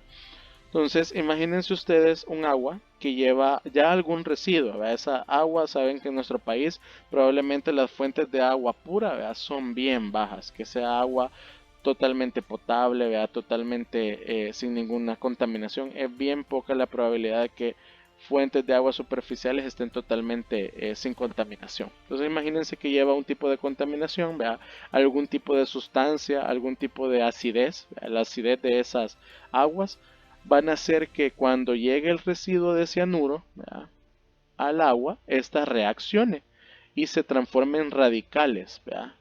Entonces, imagínense ustedes un agua que lleva ya algún residuo, ¿verdad? Esa agua, saben que en nuestro país probablemente las fuentes de agua pura, ¿verdad? Son bien bajas, que sea agua totalmente potable, ¿verdad? Totalmente sin ninguna contaminación. Es bien poca la probabilidad de que fuentes de agua superficiales estén totalmente sin contaminación. Entonces imagínense que lleva un tipo de contaminación, ¿verdad? Algún tipo de sustancia, algún tipo de acidez, ¿verdad? La acidez de esas aguas van a hacer que cuando llegue el residuo de cianuro, ¿verdad?, al agua, esta reaccione y se transforme en radicales, ¿verdad?,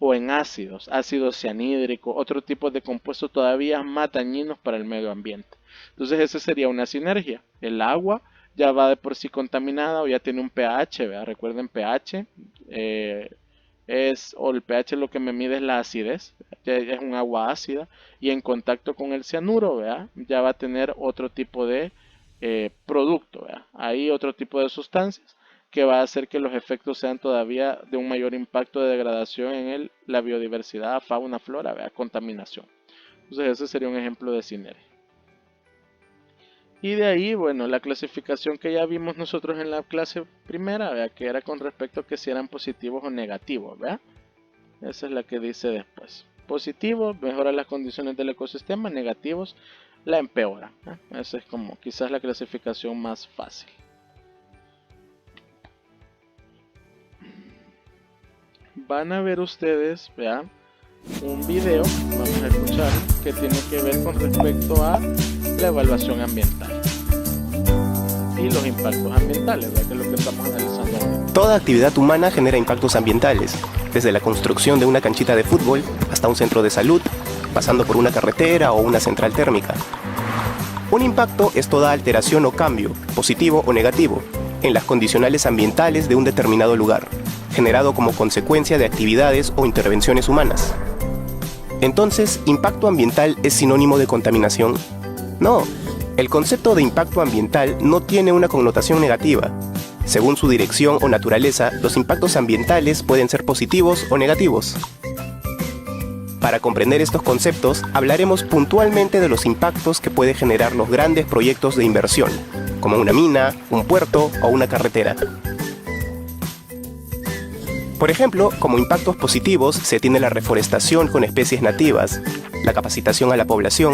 o en ácidos, ácido cianhídrico, otro tipo de compuestos todavía más dañinos para el medio ambiente. Entonces esa sería una sinergia. El agua ya va de por sí contaminada o ya tiene un pH, ¿verdad? Recuerden pH, o el pH lo que me mide es la acidez, ya es un agua ácida y en contacto con el cianuro, ¿verdad?, ya va a tener otro tipo de producto, ¿verdad? Ahí otro tipo de sustancias que va a hacer que los efectos sean todavía de un mayor impacto de degradación en la biodiversidad, fauna, flora, ¿verdad?, contaminación. Entonces ese sería un ejemplo de sinergia. Y de ahí, bueno, la clasificación que ya vimos nosotros en la clase primera, ¿verdad?, que era con respecto a que si eran positivos o negativos, ¿verdad? Esa es la que dice después. Positivos, mejora las condiciones del ecosistema, negativos, la empeora, ¿eh? Esa es como quizás la clasificación más fácil. Van a ver ustedes, vean, un video, vamos a escuchar, que tiene que ver con respecto a la evaluación ambiental y los impactos ambientales, ¿verdad?, que es lo que estamos analizando ahora. Toda actividad humana genera impactos ambientales, desde la construcción de una canchita de fútbol hasta un centro de salud, pasando por una carretera o una central térmica. Un impacto es toda alteración o cambio, positivo o negativo, en las condicionales ambientales de un determinado lugar, generado como consecuencia de actividades o intervenciones humanas. Entonces, ¿impacto ambiental es sinónimo de contaminación? No, el concepto de impacto ambiental no tiene una connotación negativa. Según su dirección o naturaleza, los impactos ambientales pueden ser positivos o negativos. Para comprender estos conceptos, hablaremos puntualmente de los impactos que puede generar los grandes proyectos de inversión, como una mina, un puerto o una carretera. Por ejemplo, como impactos positivos se tiene la reforestación con especies nativas, la capacitación a la población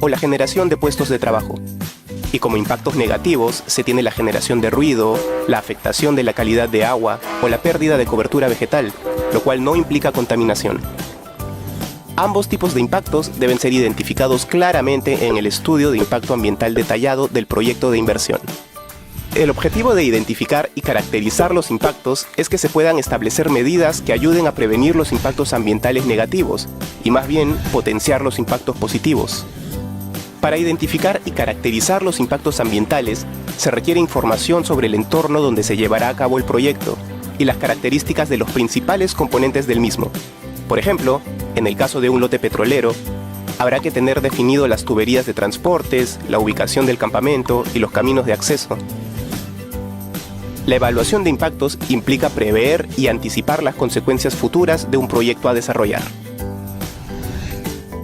o la generación de puestos de trabajo. Y como impactos negativos se tiene la generación de ruido, la afectación de la calidad de agua o la pérdida de cobertura vegetal, lo cual no implica contaminación. Ambos tipos de impactos deben ser identificados claramente en el estudio de impacto ambiental detallado del proyecto de inversión. El objetivo de identificar y caracterizar los impactos es que se puedan establecer medidas que ayuden a prevenir los impactos ambientales negativos y más bien potenciar los impactos positivos. Para identificar y caracterizar los impactos ambientales, se requiere información sobre el entorno donde se llevará a cabo el proyecto y las características de los principales componentes del mismo. Por ejemplo, en el caso de un lote petrolero, habrá que tener definido las tuberías de transportes, la ubicación del campamento y los caminos de acceso. La evaluación de impactos implica prever y anticipar las consecuencias futuras de un proyecto a desarrollar.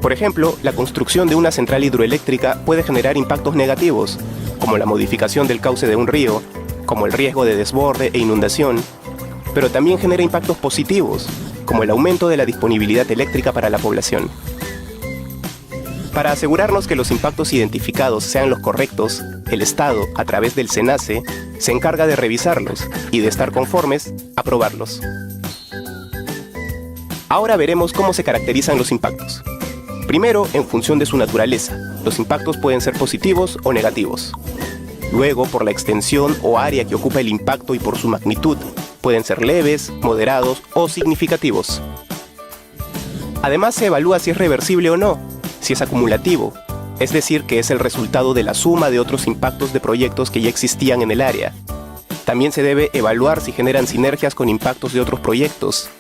Por ejemplo, la construcción de una central hidroeléctrica puede generar impactos negativos, como la modificación del cauce de un río, como el riesgo de desborde e inundación, pero también genera impactos positivos, como el aumento de la disponibilidad eléctrica para la población. Para asegurarnos que los impactos identificados sean los correctos, el Estado, a través del SENACE, se encarga de revisarlos y, de estar conformes, aprobarlos. Ahora veremos cómo se caracterizan los impactos. Primero, en función de su naturaleza, los impactos pueden ser positivos o negativos. Luego, por la extensión o área que ocupa el impacto y por su magnitud, pueden ser leves, moderados o significativos. Además, se evalúa si es reversible o no. si es acumulativo, es decir, que es el resultado de la suma de otros impactos de proyectos que ya existían en el área. También se debe evaluar si generan sinergias con impactos de otros proyectos.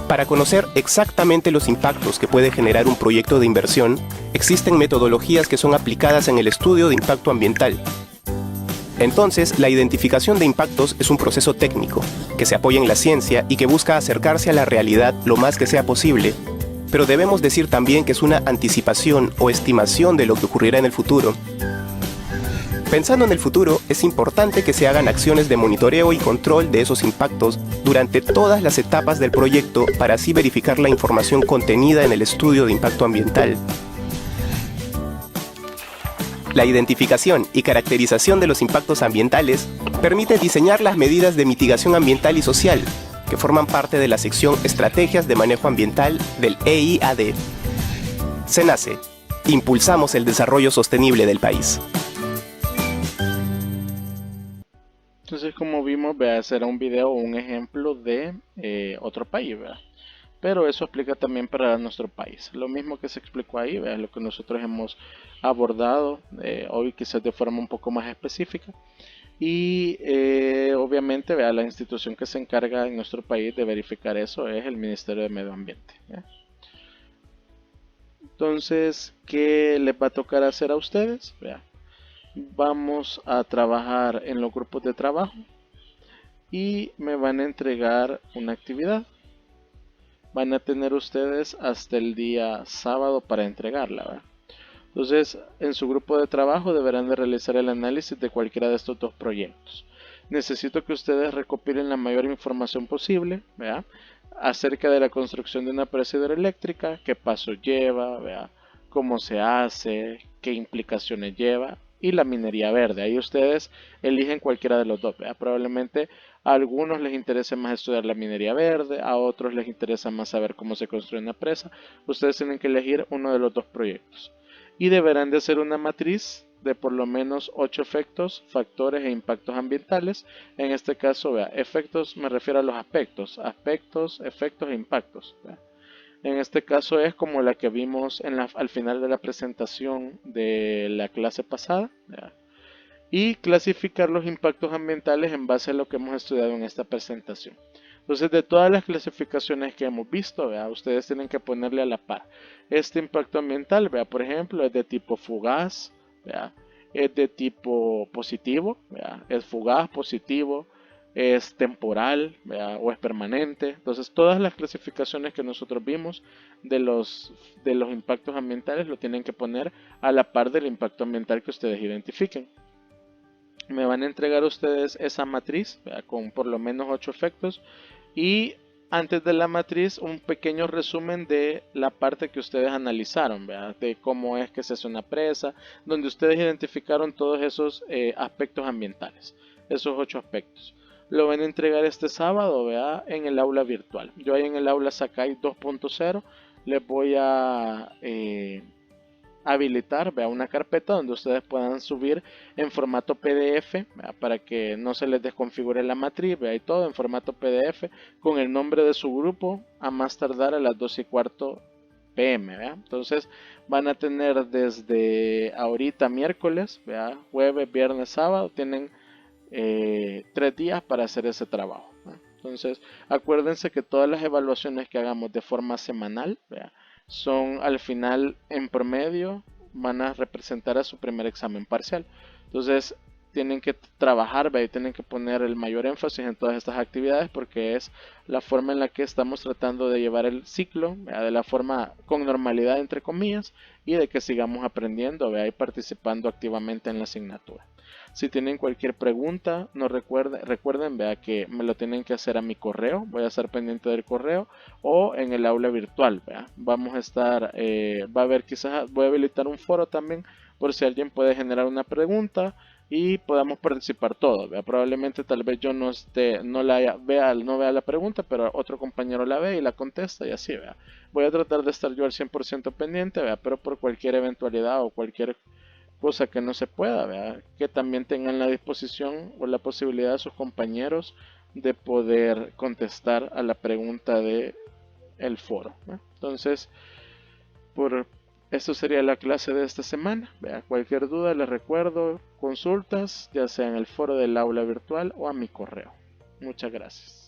Para conocer exactamente los impactos que puede generar un proyecto de inversión, existen metodologías que son aplicadas en el estudio de impacto ambiental. Entonces, la identificación de impactos es un proceso técnico, que se apoya en la ciencia y que busca acercarse a la realidad lo más que sea posible, pero debemos decir también que es una anticipación o estimación de lo que ocurrirá en el futuro. Pensando en el futuro, es importante que se hagan acciones de monitoreo y control de esos impactos durante todas las etapas del proyecto para así verificar la información contenida en el estudio de impacto ambiental. La identificación y caracterización de los impactos ambientales permite diseñar las medidas de mitigación ambiental y social, que forman parte de la sección Estrategias de Manejo Ambiental del EIAD. SENACE. Impulsamos el desarrollo sostenible del país. Entonces, como vimos, vea, será un video o un ejemplo de otro país, ¿verdad? Pero eso aplica también para nuestro país. Lo mismo que se explicó ahí, ¿verdad? Lo que nosotros hemos abordado hoy quizás de forma un poco más específica. Y obviamente, vea, la institución que se encarga en nuestro país de verificar eso es el Ministerio de Medio Ambiente, ¿verdad? Entonces, ¿qué les va a tocar hacer a ustedes? Vea, vamos a trabajar en los grupos de trabajo y me van a entregar una actividad. Van a tener ustedes hasta el día sábado para entregarla, ¿verdad? Entonces, en su grupo de trabajo deberán de realizar el análisis de cualquiera de estos dos proyectos. Necesito que ustedes recopilen la mayor información posible, ¿verdad?, acerca de la construcción de una presa hidroeléctrica, qué pasos lleva, ¿verdad?, cómo se hace, qué implicaciones lleva, y la minería verde. Ahí ustedes eligen cualquiera de los dos, ¿verdad? Probablemente a algunos les interese más estudiar la minería verde, a otros les interesa más saber cómo se construye una presa. Ustedes tienen que elegir uno de los dos proyectos y deberán de hacer una matriz de por lo menos 8 efectos, factores e impactos ambientales. En este caso, vea, efectos me refiero a los aspectos, efectos e impactos, ¿vea? En este caso es como la que vimos al final de la presentación de la clase pasada, ¿vea?, y clasificar los impactos ambientales en base a lo que hemos estudiado en esta presentación. Entonces, de todas las clasificaciones que hemos visto, ¿vea?, ustedes tienen que ponerle a la par. Este impacto ambiental, ¿vea?, por ejemplo, es de tipo fugaz, ¿vea?, es de tipo positivo, ¿vea?, es fugaz, positivo, es temporal, ¿vea?, o es permanente. Entonces, todas las clasificaciones que nosotros vimos de los impactos ambientales lo tienen que poner a la par del impacto ambiental que ustedes identifiquen. Me van a entregar ustedes esa matriz, ¿verdad?, con por lo menos 8 efectos, y antes de la matriz un pequeño resumen de la parte que ustedes analizaron, ¿verdad?, de cómo es que se hace una presa, donde ustedes identificaron todos esos aspectos ambientales, esos 8 aspectos. Lo van a entregar este sábado, ¿verdad?, en el aula virtual. Yo ahí en el aula Sakai 2.0 les voy a habilitar, vea, una carpeta donde ustedes puedan subir en formato PDF, vea, para que no se les desconfigure la matriz, vea, y todo en formato PDF con el nombre de su grupo a más tardar a las 2:15 p.m. ¿vea? Entonces van a tener desde ahorita miércoles, vea, jueves, viernes, sábado, tienen 3 días para hacer ese trabajo, ¿vea? Entonces acuérdense que todas las evaluaciones que hagamos de forma semanal, vea, son al final en promedio van a representar a su primer examen parcial. Entonces tienen que trabajar, ¿ve?, y tienen que poner el mayor énfasis en todas estas actividades porque es la forma en la que estamos tratando de llevar el ciclo, ¿ve?, de la forma con normalidad entre comillas, y de que sigamos aprendiendo, ¿ve?, y participando activamente en la asignatura. Si tienen cualquier pregunta, no recuerden, vea, que me lo tienen que hacer a mi correo. Voy a estar pendiente del correo o en el aula virtual, vea. Vamos a estar, va a haber quizás, voy a habilitar un foro también por si alguien puede generar una pregunta y podamos participar todos, vea. Probablemente tal vez yo no esté, no vea la pregunta, pero otro compañero la ve y la contesta y así, vea. Voy a tratar de estar yo al 100% pendiente, vea, pero por cualquier eventualidad o cualquier cosa que no se pueda, ¿verdad?, que también tengan la disposición o la posibilidad de sus compañeros de poder contestar a la pregunta de el foro, ¿no? Entonces, por Esto sería la clase de esta semana. Vea, cualquier duda les recuerdo, consultas, ya sea en el foro del aula virtual o a mi correo. Muchas gracias.